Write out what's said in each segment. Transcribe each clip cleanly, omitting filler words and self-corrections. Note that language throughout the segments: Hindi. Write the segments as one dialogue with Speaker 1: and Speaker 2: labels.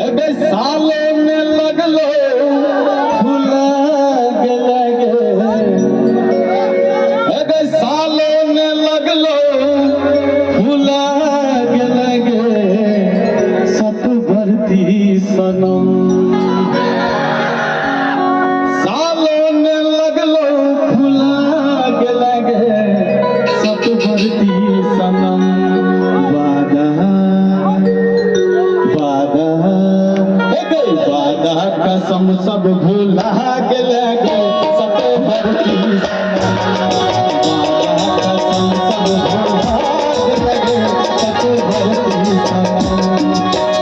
Speaker 1: साले में लगलो फूला लगे साले में लगलो फूला लगे सत भरती सनम साले में लगलो फूला लगे सत भरती सनम कसम सब भूला गेले सत भरती कसम सब भूला गेले सत भरती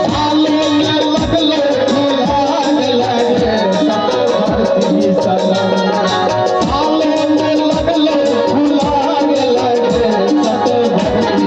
Speaker 1: साले में लगलो फूला गेले सत भरती साले में लगलो फूला गेले सत भरती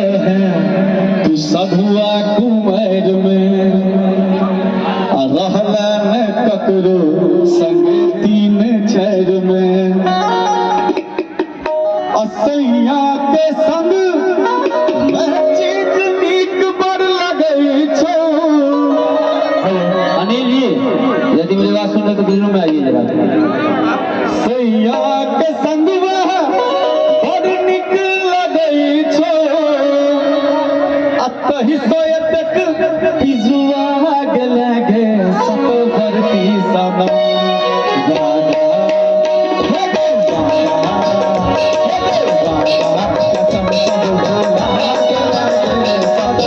Speaker 1: तू सधुआ कुमार में रहला न ककरो संग तीन चार में असैया के संग चीज नीक बड़ लगे छो।
Speaker 2: अनिल जी यदि मेरी बात सुन रहे तो दिल्ली में आइए जरा।
Speaker 1: सैया के संग बड़ नीक लगे छो अतहि सोयतक पिजुआ गेले गे सत भरती सनम कसम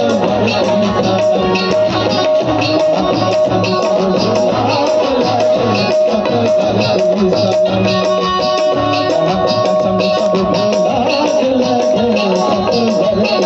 Speaker 1: सब भूला गेले सत भरती सनम कसम सब भूला गेले सत भरती सनम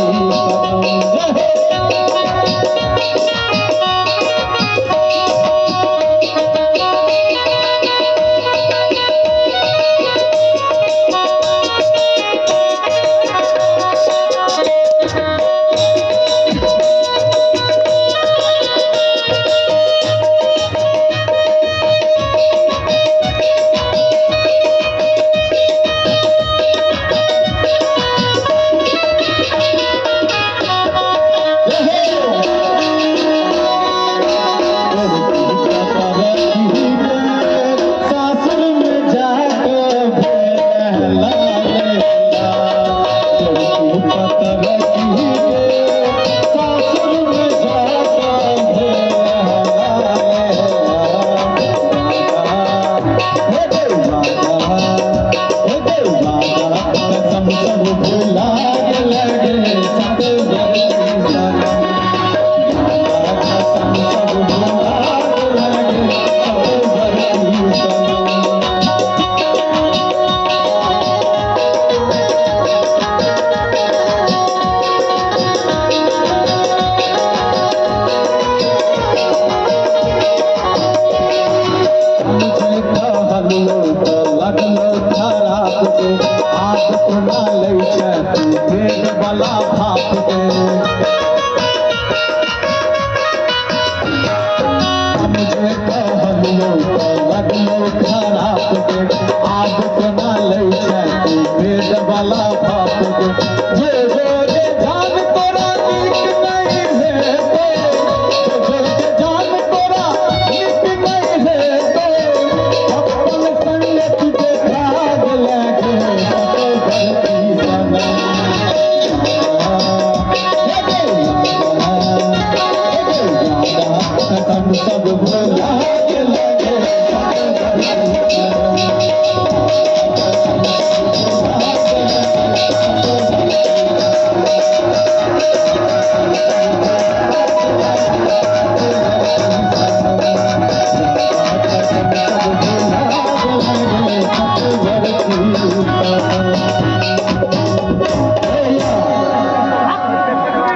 Speaker 1: लो खराब के आदत